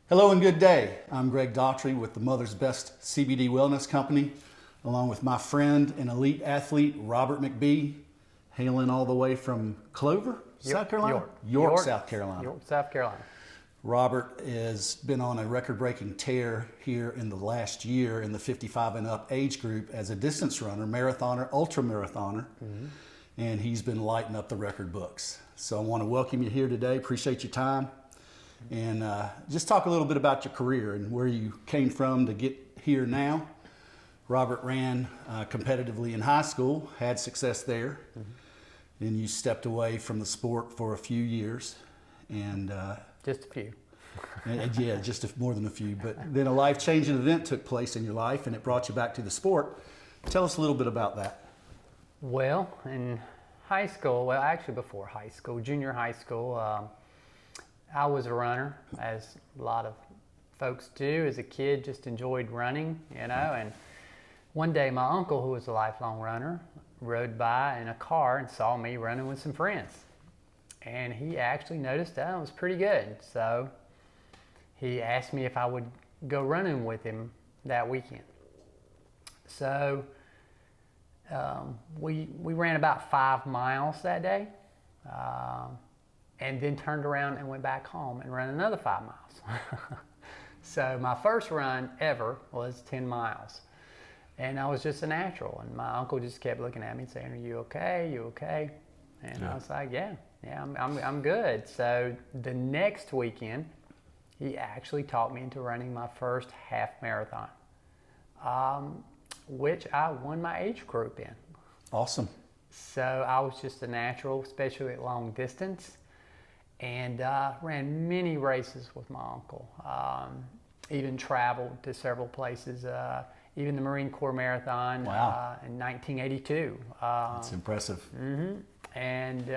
Hello and good day. I'm Greg Daughtry with the Mother's Best CBD Wellness Company, along with my friend and elite athlete, Robert McBee, hailing all the way from Clover, South Carolina? York, South Carolina. York, South Carolina. Robert has been on a record-breaking tear here in the last year in the 55 and up age group as a distance runner, marathoner, ultra marathoner, and he's been lighting up the record books. So I want to welcome you here today. Appreciate your time. And just talk a little bit about your career and where you came from to get here now. Robert ran competitively in high school, had success there. Then you stepped away from the sport for a few years. And Just a few. yeah, just more than a few. But then a life-changing event took place in your life and it brought you back to the sport. Tell us a little bit about that. Well, in high school, well, actually before high school, junior high school, I was a runner, as a lot of folks do. As a kid, just enjoyed running, and one day my uncle, who was a lifelong runner, rode by in a car and saw me running with some friends. And he actually noticed that I was pretty good. So he asked me if I would go running with him that weekend. So we ran about 5 miles that day. And then turned around and went back home and ran another 5 miles. So my first run ever was 10 miles. And I was just a natural. And my uncle just kept looking at me and saying, "Are you okay? You okay?" And I was like, yeah, I'm good. So the next weekend, he actually talked me into running my first half marathon, which I won my age group in. Awesome. So I was just a natural, especially at long distance. And ran many races with my uncle. Even traveled to several places, even the Marine Corps Marathon in 1982. That's impressive. And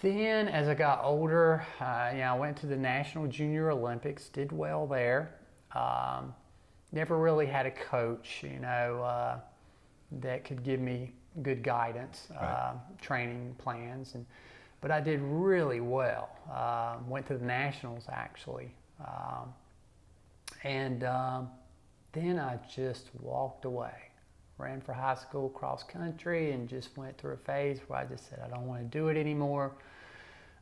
then as I got older, I went to the National Junior Olympics, did well there. Never really had a coach, that could give me good guidance, training plans. But I did really well. Went to the Nationals, actually. And then I just walked away. Ran for high school cross country and just went through a phase where I just said, I don't want to do it anymore.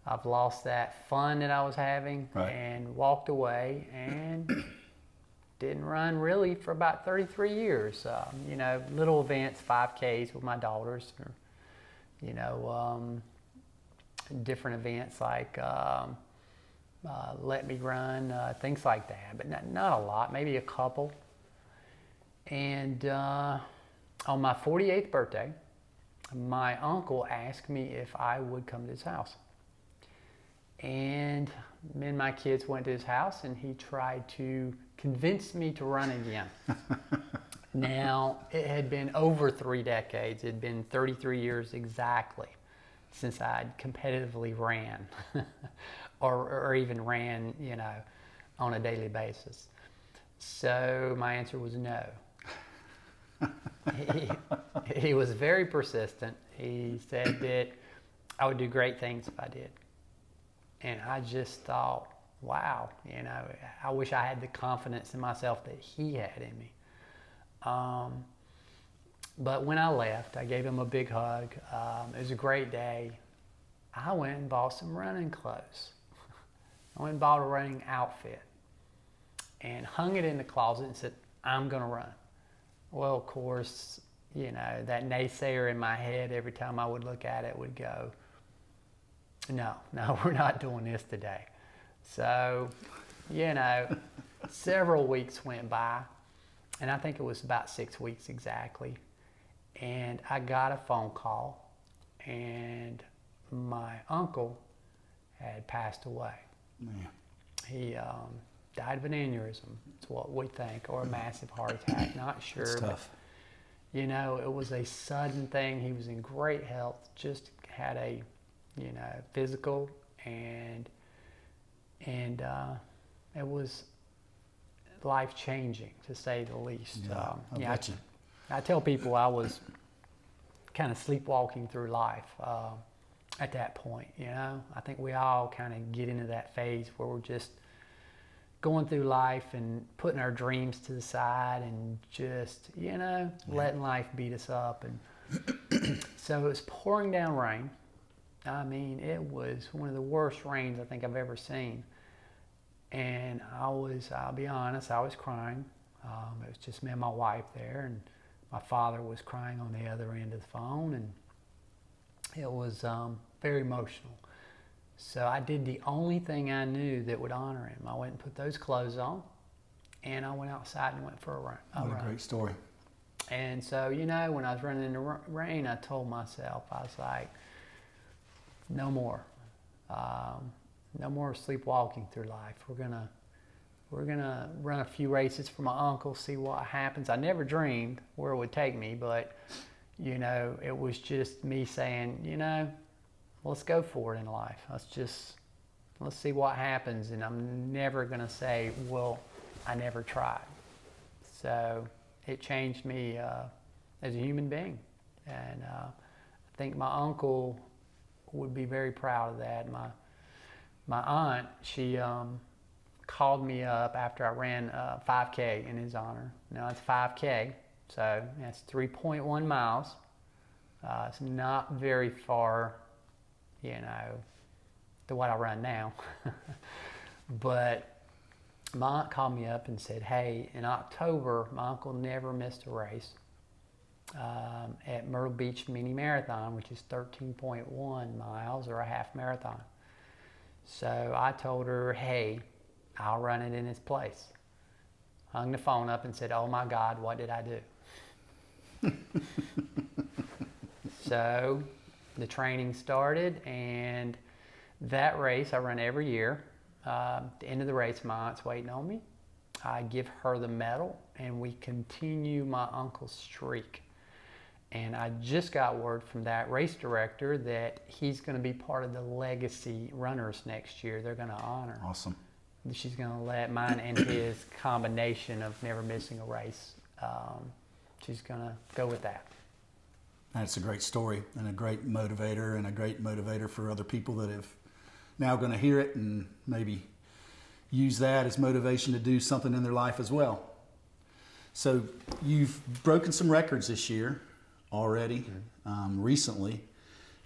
I've lost that fun that I was having and walked away and didn't run really for about 33 years. Little events, 5Ks with my daughters, or, different events like Let Me Run, things like that, but not a lot, maybe a couple. And on my 48th birthday, my uncle asked me if I would come to his house. And me and my kids went to his house and he tried to convince me to run again. Now, it had been over 3 decades. It had been 33 years exactly since I'd competitively ran or even ran, on a daily basis. So my answer was no. He was very persistent. He said that I would do great things if I did. And I just thought, wow, I wish I had the confidence in myself that he had in me. But when I left, I gave him a big hug. It was a great day. I went and bought some running clothes. I went and bought a running outfit and hung it in the closet and said, I'm going to run. Well, of course, that naysayer in my head, every time I would look at it, would go, no, we're not doing this today. So, several weeks went by, and I think it was about 6 weeks exactly. And I got a phone call, and my uncle had passed away. Man. He died of an aneurysm, it's what we think, or a massive heart attack, not sure. It's tough. But, it was a sudden thing. He was in great health, just had a, physical, and it was life-changing, to say the least. I bet you. I tell people I was kind of sleepwalking through life at that point, I think we all kind of get into that phase where we're just going through life and putting our dreams to the side and just, letting life beat us up. And so it was pouring down rain. I mean, it was one of the worst rains I think I've ever seen. And I'll be honest, I was crying. It was just me and my wife there, and my father was crying on the other end of the phone, and it was very emotional. So I did the only thing I knew that would honor him. I went and put those clothes on, and I went outside and went for a run. What a great story. And so, when I was running in the rain, I told myself, I was like, no more. No more sleepwalking through life. We're gonna run a few races for my uncle, see what happens. I never dreamed where it would take me, but it was just me saying, let's go for it in life. Let's see what happens. And I'm never gonna say, well, I never tried. So it changed me as a human being, and I think my uncle would be very proud of that. My aunt, she called me up after I ran 5K in his honor. Now it's 5K, so that's 3.1 miles. It's not very far, to what I run now. But my aunt called me up and said, hey, in October, my uncle never missed a race at Myrtle Beach Mini Marathon, which is 13.1 miles or a half marathon. So I told her, hey, I'll run it in his place. Hung the phone up and said, oh my God, what did I do? So the training started, and that race I run every year. At the end of the race, my aunt's waiting on me. I give her the medal, and we continue my uncle's streak. And I just got word from that race director that he's going to be part of the legacy runners next year. They're going to honor. Awesome. She's going to let mine and his combination of never missing a race. She's going to go with that. That's a great story and a great motivator for other people that have now going to hear it and maybe use that as motivation to do something in their life as well. So you've broken some records this year already, recently,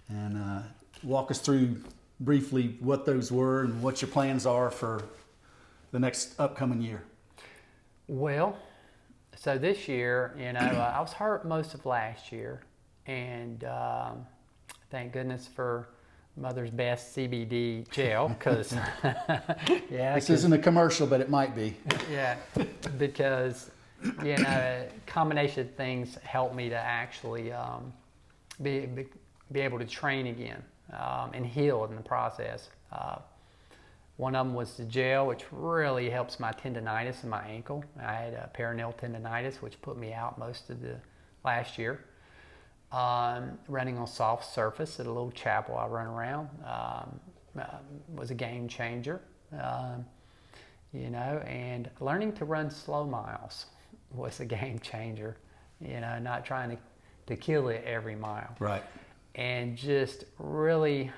and walk us through briefly what those were and what your plans are for the next upcoming year. Well, so this year, I was hurt most of last year, and thank goodness for Mother's Best CBD gel, because this isn't a commercial, but it might be. Yeah, because a combination of things helped me to actually be able to train again and heal in the process. One of them was the gel, which really helps my tendonitis in my ankle. I had a peroneal tendonitis, which put me out most of the last year. Running on soft surface at a little chapel I run around was a game changer. And learning to run slow miles was a game changer. Not trying to kill it every mile. Right. And just really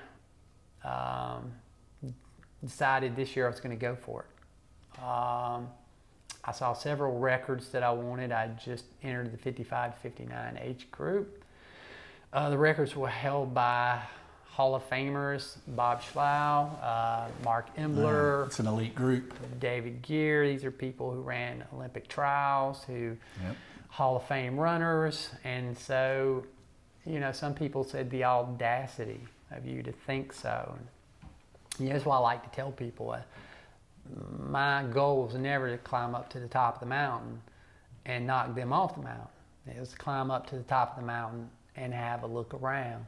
decided this year I was going to go for it. I saw several records that I wanted. I just entered the 55-59 age group. The records were held by Hall of Famers, Bob Schlau, Mark Embler. It's an elite group. David Gear. These are people who ran Olympic trials, Hall of Fame runners. And so, some people said the audacity of you to think so. And that's why I like to tell people, my goal was never to climb up to the top of the mountain and knock them off the mountain. It was to climb up to the top of the mountain and have a look around.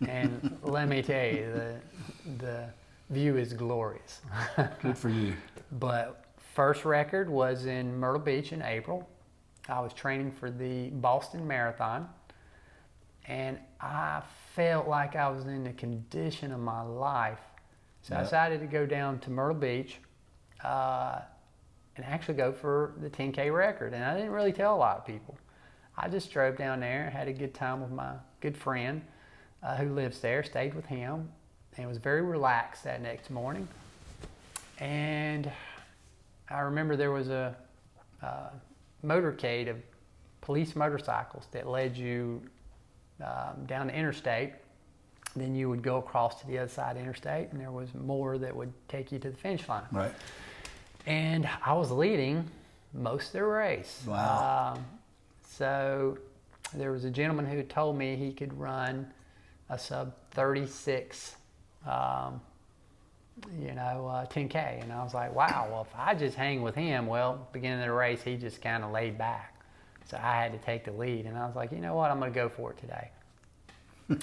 And let me tell you, the view is glorious. Good for you. But first record was in Myrtle Beach in April. I was training for the Boston Marathon, and I felt like I was in the condition of my life. So I decided to go down to Myrtle Beach and actually go for the 10K record. And I didn't really tell a lot of people. I just drove down there, had a good time with my good friend who lives there, stayed with him, and was very relaxed that next morning. And I remember there was a motorcade of police motorcycles that led you down the interstate. Then you would go across to the other side of the interstate, and there was more that would take you to the finish line. Right. And I was leading most of the race. Wow. So there was a gentleman who told me he could run a sub 36, 10K. And I was like, wow, well, if I just hang with him, well, beginning of the race, he just kind of laid back. So I had to take the lead. And I was like, you know what, I'm going to go for it today.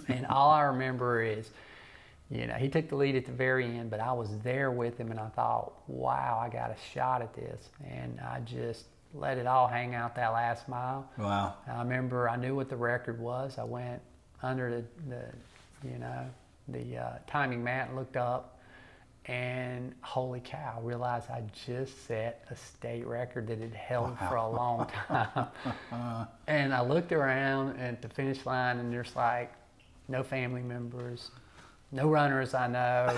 And all I remember is, he took the lead at the very end, but I was there with him, and I thought, wow, I got a shot at this. And I just let it all hang out that last mile. Wow. I remember I knew what the record was. I went under the timing mat and looked up, and holy cow, I realized I just set a state record that had held for a long time. And I looked around at the finish line, and there's like no family members, no runners I know.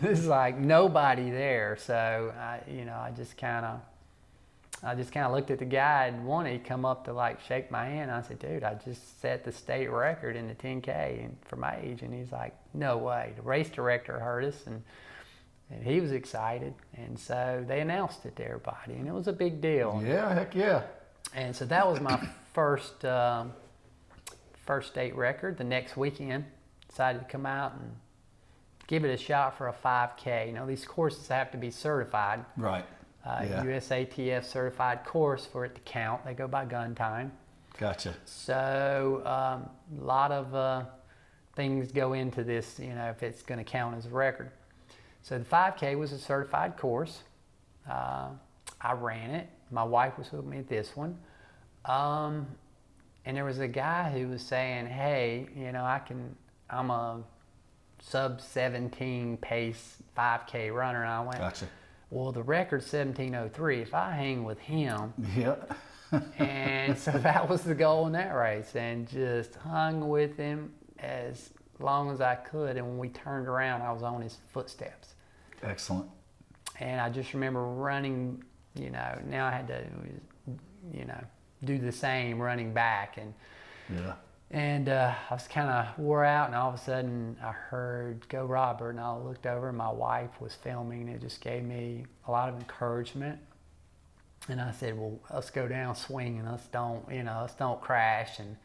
There's like nobody there. So I just kind of looked at the guy and wanted to come up to like shake my hand. I said, dude, I just set the state record in the 10K and for my age. And he's like, no way. The race director heard us, and he was excited. And so they announced it to everybody, and it was a big deal. Yeah, heck yeah. And so that was my first state record. The next weekend, decided to come out and give it a shot for a 5K. These courses have to be certified. Right. USATF certified course for it to count. They go by gun time. Gotcha. So a lot of things go into this, if it's going to count as a record. So the 5K was a certified course. I ran it. My wife was with me at this one. And there was a guy who was saying, hey, I'm a sub 17 pace 5K runner. And I went, gotcha. Well, the record's 17:03. If I hang with him, yeah. And so that was the goal in that race, and just hung with him as long as I could. And when we turned around, I was on his footsteps. Excellent. And I just remember running. Now I had to, do the same running back, and yeah. And I was kind of wore out, and all of a sudden I heard "Go Robert," and I looked over, and my wife was filming, and it just gave me a lot of encouragement. And I said, well, let's go down swinging, let's don't crash. And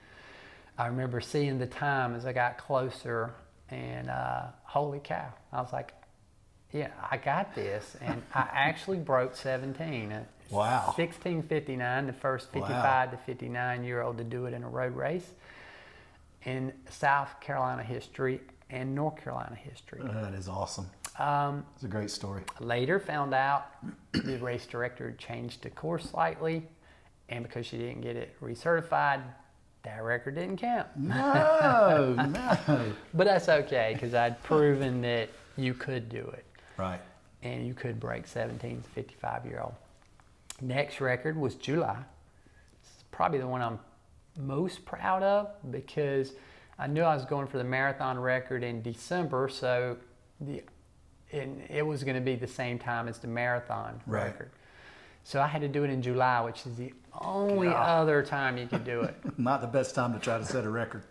I remember seeing the time as I got closer, and holy cow, I was like, yeah, I got this. And I actually broke 17. Wow. 16:59, the first 55 to 59-year-old to do it in a road race in South Carolina history and North Carolina history. That is awesome. It's a great story. Later found out the race director had changed the course slightly, and because she didn't get it recertified, that record didn't count. No, no. But that's okay, because I'd proven that you could do it. Right. And you could break 17 to 55-year-old. Next record was July. This is probably the one I'm most proud of, because I knew I was going for the marathon record in December, so it was going to be the same time as the marathon record. So I had to do it in July, which is the only other time you could do it. Not the best time to try to set a record.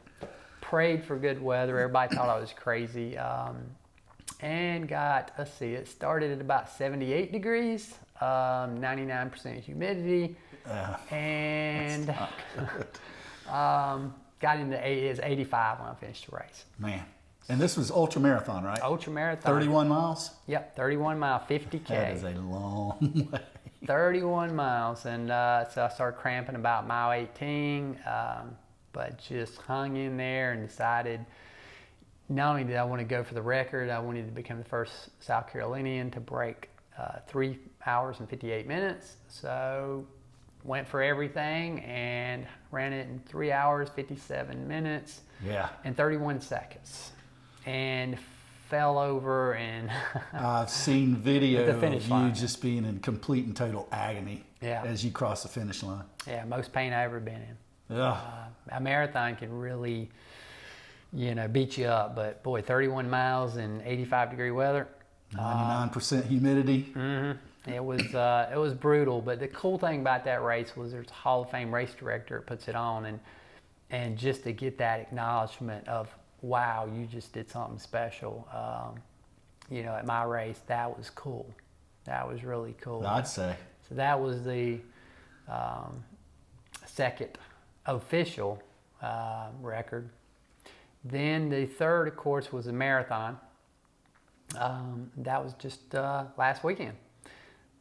Prayed for good weather. Everybody thought I was crazy. And it started at about 78 degrees, 99% humidity, and got into 85 when I finished the race. Man. And this was ultra marathon, right? Ultra marathon. 31 miles? Yep, 31 mile, 50K. That is a long way. 31 miles, and so I started cramping about mile 18, but just hung in there and decided not only did I want to go for the record, I wanted to become the first South Carolinian to break 3 hours and 58 minutes. So went for everything and ran it in 3 hours, 57 minutes, and 31 seconds. And fell over, and I've seen video at the finish of line. you just being in complete and total agony as you cross the finish line. Yeah, most pain I've ever been in. Yeah. A marathon can really, beat you up, but boy, 31 miles in 85-degree weather. 99% humidity. Mm-hmm. It was brutal, but the cool thing about that race was there's a Hall of Fame race director that puts it on, and just to get that acknowledgement of, wow, you just did something special. At my race, that was cool. That was really cool. I'd say. So that was the second official record. Then the third, of course, was a marathon. That was just last weekend.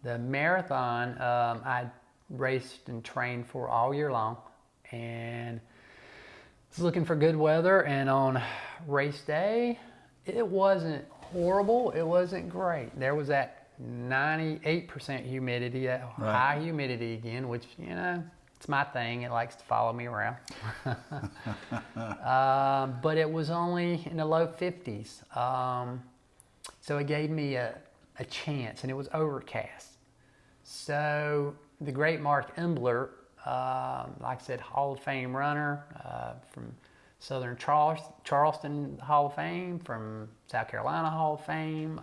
The marathon, I raced and trained for all year long, and was looking for good weather. And on race day, it wasn't horrible. It wasn't great. There was that 98% humidity, that high humidity again, which, it's my thing. It likes to follow me around. But it was only in the low 50s. So it gave me a chance, and it was overcast. So the great Mark Embler, like I said, Hall of Fame runner from Southern Charleston Hall of Fame, from South Carolina Hall of Fame.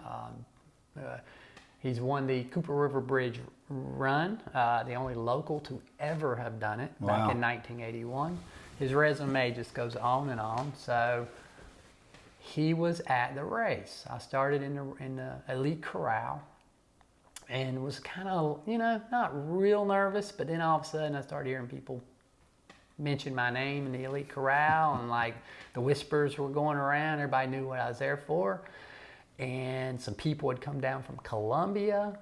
He's won the Cooper River Bridge Run, the only local to ever have done it back in 1981. His resume just goes on and on. So he was at the race. I started in the elite corral and was kind of, not real nervous, but then all of a sudden I started hearing people mention my name in the elite corral, and like the whispers were going around. Everybody knew what I was there for. And some people would come down from Columbia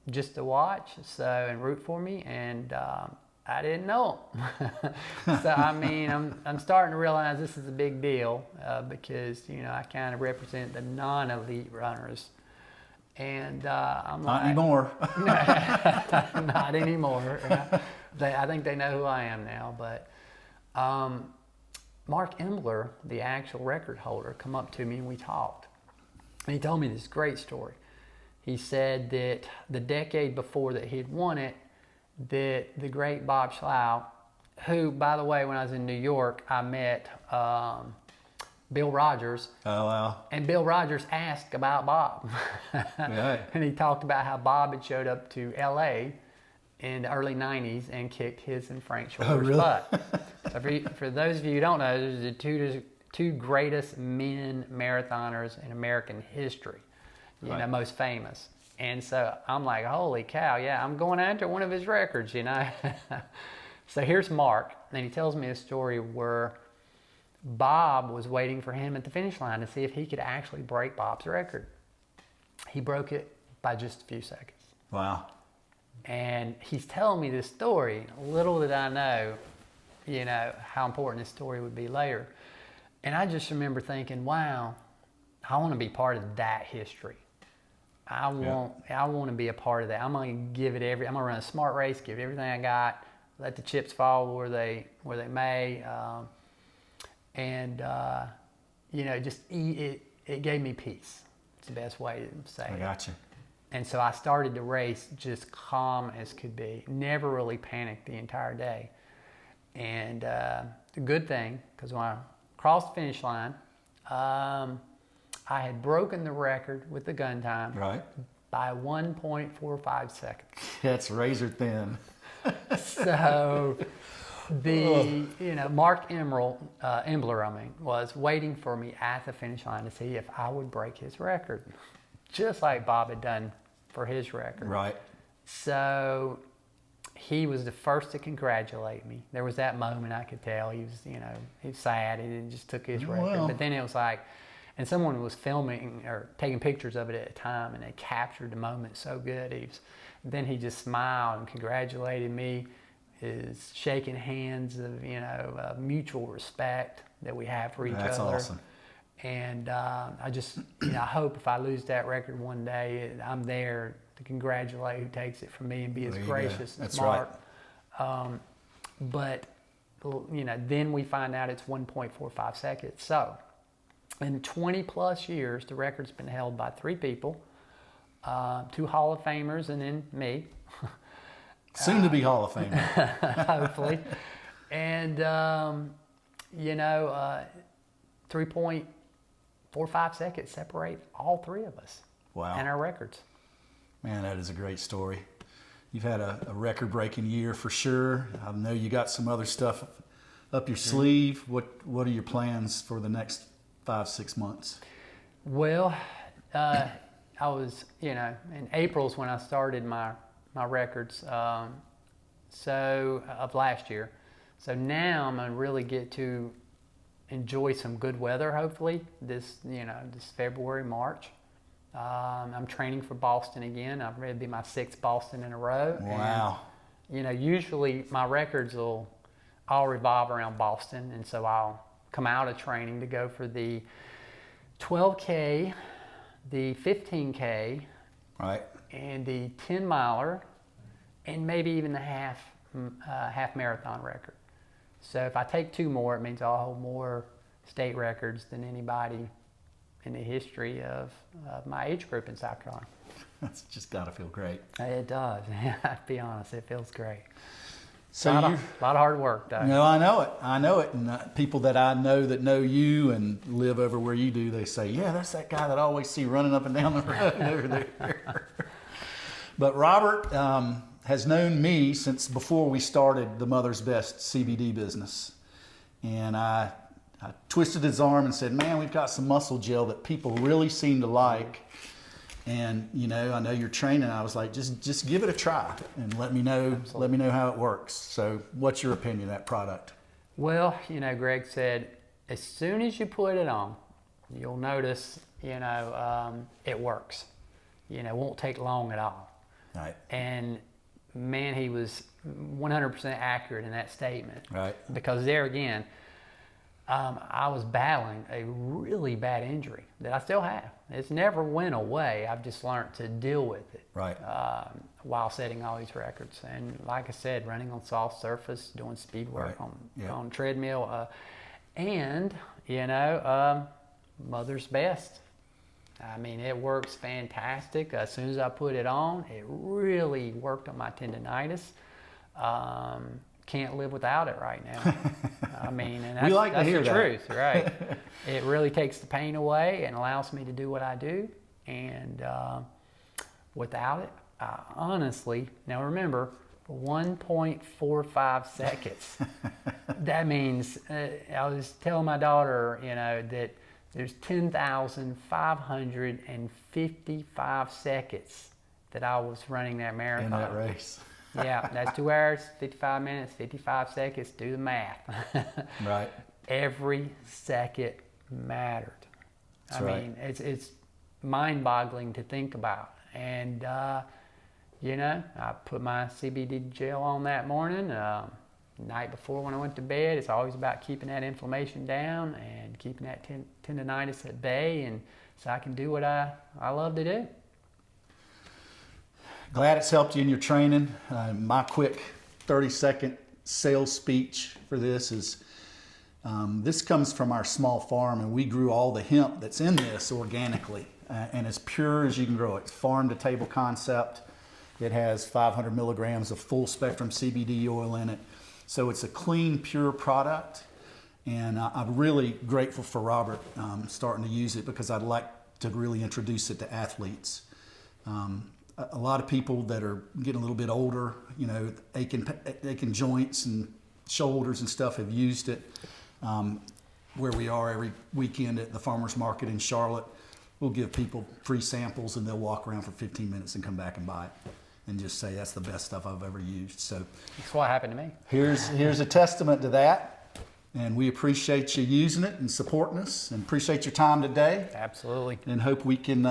just to watch and root for me, and I didn't know them. So I'm starting to realize this is a big deal because I kind of represent the non-elite runners, and I'm not like, anymore. Not anymore. I think they know who I am now. But Mark Embler, the actual record holder, come up to me and we talked. And he told me this great story. He said that the decade before that he'd won it, that the great Bob Schlau, who, by the way, when I was in New York, I met Bill Rogers. Oh, wow. And Bill Rogers asked about Bob. Right. And he talked about how Bob had showed up to L.A. in the early 90s and kicked his and Frank Schiller's butt. So for those of you who don't know, those are the two greatest men marathoners in American history, most famous. And so I'm like, holy cow, yeah, I'm going after one of his records, So here's Mark, and he tells me a story where Bob was waiting for him at the finish line to see if he could actually break Bob's record. He broke it by just a few seconds. Wow. And he's telling me this story. Little did I know, how important this story would be later. And I just remember thinking, wow, I want to be part of that history. I want to be a part of that. I'm going to give it I'm going to run a smart race, give everything I got, let the chips fall where they may. It gave me peace. It's the best way to say it. I got you. And so I started the race just calm as could be. Never really panicked the entire day. And the good thing, because when I crossed the finish line, I had broken the record with the gun time by 1.45 seconds. That's razor thin. So Mark Embler, was waiting for me at the finish line to see if I would break his record, just like Bob had done for his record. Right. So he was the first to congratulate me. There was that moment I could tell he was sad. He just took his record. Well. But then it was like, and someone was filming or taking pictures of it at the time, and they captured the moment so good. Then he just smiled and congratulated me. Is shaking hands of mutual respect that we have for each other. That's awesome. And I just I hope if I lose that record one day, I'm there to congratulate who takes it from me and be as gracious and smart. Right. But then we find out it's 1.45 seconds. So in 20 plus years, the record's been held by 3 people, 2 Hall of Famers, and then me. Soon to be Hall of Famer. Hopefully. And, 3.45 seconds separate all 3 of us. Wow. And our records. Man, that is a great story. You've had a record-breaking year for sure. I know you got some other stuff up your sleeve. What are your plans for the next 5-6 months? Well, I was, in April's when I started my records, so of last year. So now I'm gonna really get to enjoy some good weather. Hopefully, this February, March. I'm training for Boston again. I've ready to be my 6th Boston in a row. Wow. And, usually my records will all revolve around Boston, and so I'll come out of training to go for the 12K, the 15K, right, and the 10-miler, and maybe even the half marathon record. So if I take 2 more, it means I'll hold more state records than anybody in the history of my age group in South Carolina. That's just got to feel great. It does. To be honest, it feels great. So a lot of hard work, though. No, I know it. And people that I know that know you and live over where you do, they say, yeah, that's that guy that I always see running up and down the road over there. But Robert has known me since before we started the Mother's Best CBD business. And I twisted his arm and said, man, we've got some muscle gel that people really seem to like. And, I know you're training. I was like, just give it a try and let me know. Absolutely. Let me know how it works. So what's your opinion of that product? Well, Greg said, as soon as you put it on, you'll notice, it works. It won't take long at all. Right. And man, he was 100% accurate in that statement. Right. Because there again, I was battling a really bad injury that I still have. It's never went away. I've just learned to deal with it. Right. While setting all these records. And like I said, running on soft surface, doing speed work on treadmill, and Mother's Best. I mean, it works fantastic. As soon as I put it on, it really worked on my tendonitis. Can't live without it right now. I mean, and that's, we like that's to hear the that. truth, right? It really takes the pain away and allows me to do what I do. And without it, honestly, now remember, 1.45 seconds. That means, I was telling my daughter, that there's 10,555 seconds that I was running that marathon. In that race. Yeah, that's 2 hours, 55 minutes, 55 seconds. Do the math. Right. Every second mattered. That's I right. mean, it's mind-boggling to think about. And, I put my CBD gel on that morning. Night before when I went to bed, it's always about keeping that inflammation down and keeping that tendonitis at bay, and so I can do what I love to do. Glad it's helped you in your training. My quick 30-second sales speech for this is, this comes from our small farm, and we grew all the hemp that's in this organically, and as pure as you can grow it. It's farm-to-table concept. It has 500 milligrams of full-spectrum CBD oil in it. So it's a clean, pure product, and I'm really grateful for Robert starting to use it, because I'd like to really introduce it to athletes. A lot of people that are getting a little bit older, aching joints and shoulders and stuff, have used it. Where we are every weekend at the farmers market in Charlotte, we'll give people free samples, and they'll walk around for 15 minutes and come back and buy it and just say, that's the best stuff I've ever used. So That's what happened to me. here's a testament to that. And we appreciate you using it and supporting us, and appreciate your time today. Absolutely. And hope we can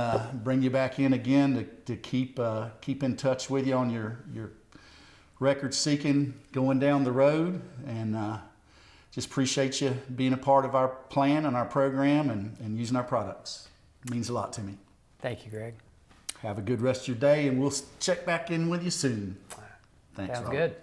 bring you back in again to keep in touch with you on your record seeking going down the road. And just appreciate you being a part of our plan and our program and using our products. It means a lot to me. Thank you, Greg. Have a good rest of your day, and we'll check back in with you soon. Thanks, Sounds Robert. good.